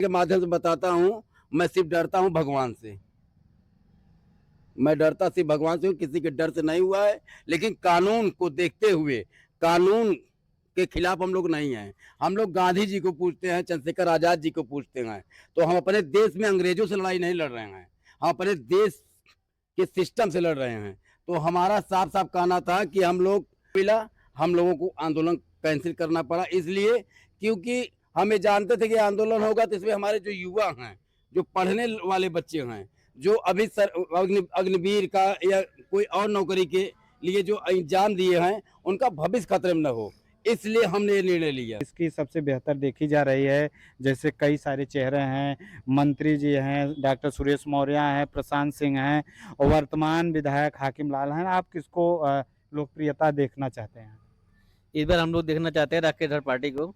के माध्यम से बताता हूँ, मैं सिर्फ डरता हूँ भगवान से। मैं डरता सिर्फ भगवान से हूँ, किसी के डर से नहीं हुआ है। लेकिन कानून को देखते हुए, कानून के खिलाफ हम लोग नहीं हैं। हम लोग गांधी जी को पूछते हैं, चंद्रशेखर आजाद जी को पूछते हैं। तो हम अपने देश में अंग्रेजों से लड़ाई नहीं लड़ रहे हैं, हम अपने देश के सिस्टम से लड़ रहे हैं। तो हमारा साफ साफ कहना था कि हम लोग मिला, हम लोगों को आंदोलन कैंसिल करना पड़ा, इसलिए क्योंकि हमें जानते थे कि आंदोलन होगा, तो इसमें हमारे जो युवा हैं, जो पढ़ने वाले बच्चे हैं, जो अभी अग्निवीर का या कोई और नौकरी के लिए जो एग्जाम दिए हैं, उनका भविष्य खतरे में न हो, इसलिए हमने ये निर्णय लिया। इसकी सबसे बेहतर देखी जा रही है। जैसे कई सारे चेहरे हैं, मंत्री जी हैं, डॉक्टर सुरेश मौर्य हैं, प्रशांत सिंह हैं और वर्तमान विधायक हाकिम लाल हैं। आप किसको लोकप्रियता देखना चाहते हैं? इस बार हम लोग देखना चाहते हैं राकेश हर पार्टी को।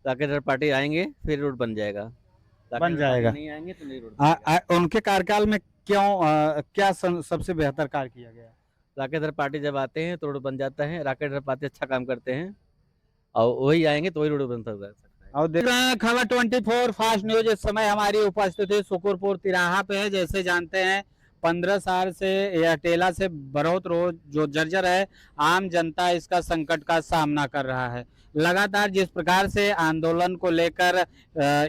राकेश हर पार्टी आएंगे फिर रोड बन जाएगा। बन राकेश हर पार्टी जाएगा। नहीं आएंगे तो नहीं रोड बनेगा। उनके कार्यकाल में क्यों क्या सबसे बेहतर कार्य किया गया? राकेश हर पार्टी जब आते हैं तो रोड बन जाता है। राकेश हर पार्टी अच्छा काम करते हैं और वही आएंगे तो वही रोड बन सकता है। और देख रहे हैं खबर 24 फास्ट न्यूज। इस समय हमारी उपस्थिति शुक्रपुर तिराहा पे है। जैसे जानते हैं 15 साल से एयरटेला से बहुत रोज जो जर्जर है, आम जनता इसका संकट का सामना कर रहा है। लगातार जिस प्रकार से आंदोलन को लेकर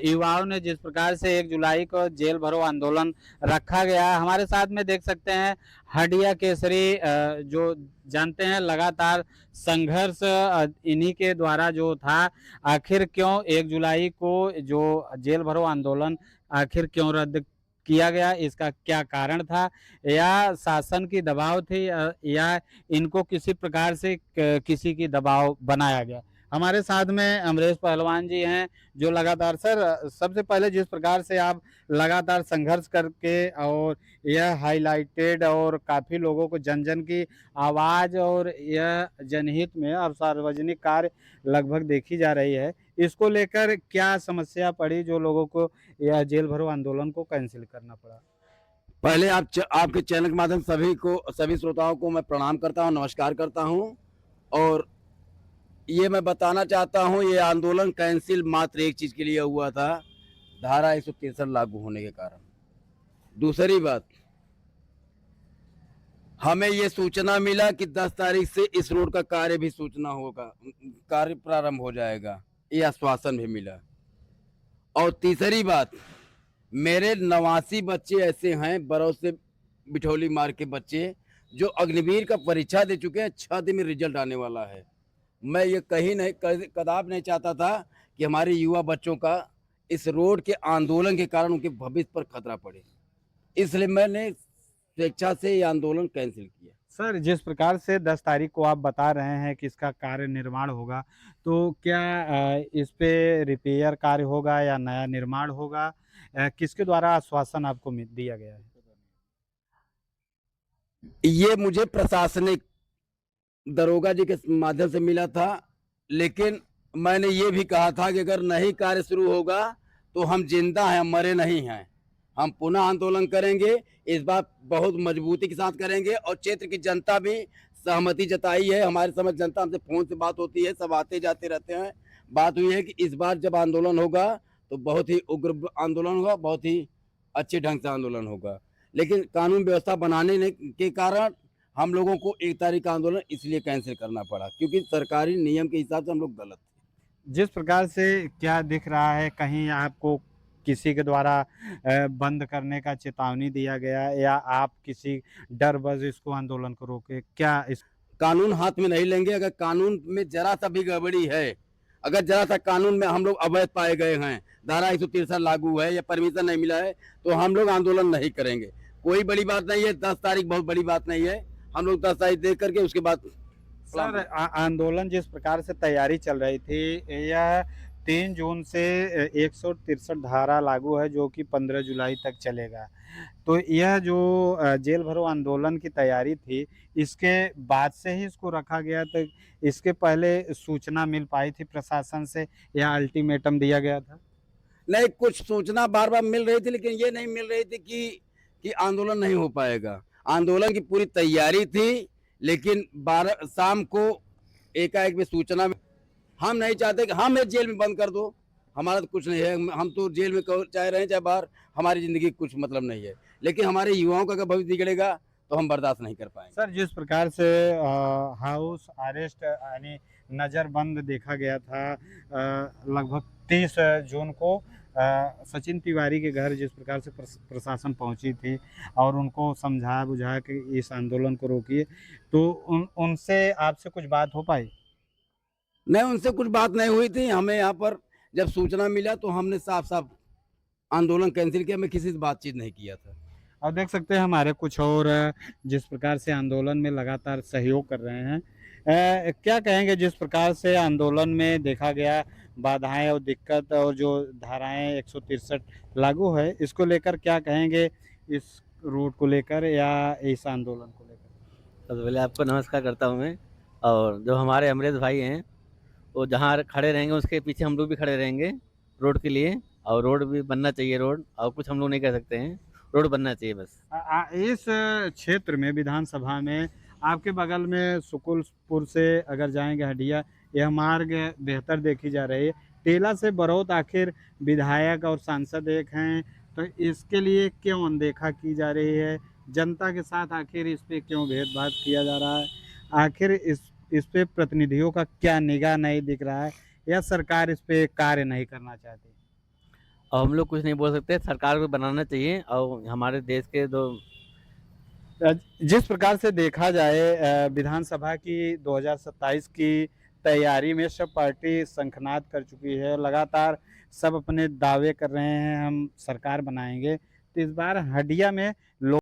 युवाओं ने जिस प्रकार से 1 जुलाई को जेल भरो आंदोलन रखा गया, हमारे साथ में देख सकते हैं हडिया केसरी जो जानते हैं लगातार संघर्ष इन्हीं के द्वारा जो था। आखिर क्यों 1 जुलाई को जो जेल भरो आंदोलन आखिर क्यों रद्द किया गया, इसका क्या कारण था? या शासन की दबाव थी या इनको किसी प्रकार से किसी की दबाव बनाया गया? हमारे साथ में अमरेश पहलवान जी हैं जो लगातार सर सबसे पहले जिस प्रकार से आप लगातार संघर्ष करके और यह हाईलाइटेड और काफ़ी लोगों को जन जन की आवाज़ और यह जनहित में और सार्वजनिक कार्य लगभग देखी जा रही है, इसको लेकर क्या समस्या पड़ी जो लोगों को यह जेल भरो आंदोलन को कैंसिल करना पड़ा? पहले आपके चैनल के माध्यम से सभी श्रोताओं को मैं प्रणाम करता हूँ, नमस्कार करता हूँ। और ये मैं बताना चाहता हूँ, ये आंदोलन कैंसिल मात्र एक चीज के लिए हुआ था, धारा 163 लागू होने के कारण। दूसरी बात, हमें ये सूचना मिला कि 10 तारीख से इस रोड का कार्य भी कार्य प्रारंभ हो जाएगा, ये आश्वासन भी मिला। और तीसरी बात, मेरे 89 बच्चे ऐसे हैं बरौर से बिठौली मार्ग के बच्चे जो अग्निवीर का परीक्षा दे चुके हैं, 6 दिन में रिजल्ट आने वाला है। मैं ये कदाप नहीं चाहता था कि हमारे युवा बच्चों का इस रोड के आंदोलन के कारण उनके भविष्य पर खतरा पड़े, इसलिए मैंने स्वेच्छा से ये आंदोलन कैंसिल किया। सर जिस प्रकार से 10 तारीख को आप बता रहे हैं कि इसका कार्य निर्माण होगा, तो क्या इस पे रिपेयर कार्य होगा या नया निर्माण होगा? किसके द्वारा आश्वासन आपको दिया गया है? ये मुझे प्रशासनिक दरोगा जी के माध्यम से मिला था, लेकिन मैंने ये भी कहा था कि अगर नहीं कार्य शुरू होगा तो हम जिंदा हैं, हम मरे नहीं हैं। हम पुनः आंदोलन करेंगे, इस बार बहुत मजबूती के साथ करेंगे। और क्षेत्र की जनता भी सहमति जताई है, हमारे समझ जनता हमसे फोन से बात होती है, सब आते जाते रहते हैं। बात हुई है कि इस बार जब आंदोलन होगा तो बहुत ही उग्र आंदोलन होगा, बहुत ही अच्छे ढंग से आंदोलन होगा। लेकिन कानून व्यवस्था बनाने के कारण हम लोगों को 1 तारीख का आंदोलन इसलिए कैंसिल करना पड़ा क्योंकि सरकारी नियम के हिसाब से हम लोग गलत थे। जिस प्रकार से क्या दिख रहा है, कहीं आपको किसी के द्वारा बंद करने का चेतावनी दिया गया या आप किसी डर बस इसको आंदोलन को रोके, क्या इस कानून हाथ में नहीं लेंगे। अगर कानून में जरा सा भी गड़बड़ी है, अगर जरा सा कानून में हम लोग अवैध पाए गए हैं, धारा 163 लागू है या परमिशन नहीं मिला है, तो हम लोग आंदोलन नहीं करेंगे। कोई बड़ी बात नहीं है, 10 तारीख बहुत बड़ी बात नहीं है। हम लोग 10 तारीख देख करके उसके बाद सर आंदोलन जिस प्रकार से तैयारी चल रही थी, यह 3 जून से 163 धारा लागू है जो कि 15 जुलाई तक चलेगा। तो यह जो जेल भरो आंदोलन की तैयारी थी, इसके बाद से ही इसको रखा गया, तो इसके पहले सूचना मिल पाई थी प्रशासन से या अल्टीमेटम दिया गया था? नहीं, कुछ सूचना बार बार मिल रही थी, लेकिन ये नहीं मिल रही थी कि आंदोलन नहीं हो पाएगा। आंदोलन की पूरी तैयारी थी, लेकिन 12 शाम को एकाएक में सूचना। हम नहीं चाहते कि हम जेल में बंद कर दो, हमारा तो कुछ नहीं है, हम तो जेल में चाहे रहें चाहे बाहर, हमारी ज़िंदगी का कुछ मतलब नहीं है। लेकिन हमारे युवाओं का अगर भविष्य बिगड़ेगा तो हम बर्दाश्त नहीं कर पाएँगे। सर जिस प्रकार से हाउस अरेस्ट यानी नज़रबंद देखा गया था लगभग 30 जून को सचिन तिवारी के घर जिस प्रकार से प्रशासन पहुंची थी और उनको समझा बुझा के इस आंदोलन को रोकिए, तो उनसे आपसे कुछ बात हो पाई? नहीं, उनसे कुछ बात नहीं हुई थी। हमें यहाँ पर जब सूचना मिला तो हमने साफ-साफ आंदोलन कैंसल किया, मैं किसी से बातचीत नहीं किया था। और देख सकते हैं हमारे कुछ और जिस प्रकार से आंदोलन में लगातार सहयोग कर रहे हैं। क्या कहेंगे जिस प्रकार से आंदोलन में देखा गया बाधाएं और दिक्कत और जो धाराएं 163 लागू है, इसको लेकर क्या कहेंगे इस रूट को लेकर या इस आंदोलन को लेकर? सबसे पहले आपको नमस्कार करता हूँ मैं। और जो हमारे अमरेश भाई हैं, वो जहाँ खड़े रहेंगे उसके पीछे हम लोग भी खड़े रहेंगे रोड के लिए। और रोड भी बनना चाहिए रोड, और कुछ हम लोग नहीं कर सकते हैं, रोड बनना चाहिए बस। इस क्षेत्र में विधानसभा में आपके बगल में सुकुलपुर से अगर जाएंगे हडिया, यह मार्ग बेहतर देखी जा रही है। टेला से बरौत आखिर विधायक और सांसद एक हैं, तो इसके लिए क्यों अनदेखा की जा रही है? जनता के साथ आखिर इस पे क्यों भेदभाव किया जा रहा है? आखिर इस पे प्रतिनिधियों का क्या निगाह नहीं दिख रहा है या सरकार इस पे कार्य नहीं करना चाहती? और हम लोग कुछ नहीं बोल सकते, सरकार को बनाना चाहिए। और हमारे देश के दो जिस प्रकार से देखा जाए विधानसभा की 2027 की तैयारी में सब पार्टी शंखनाद कर चुकी है। लगातार सब अपने दावे कर रहे हैं हम सरकार बनाएंगे। तो इस बार हडिया में लोग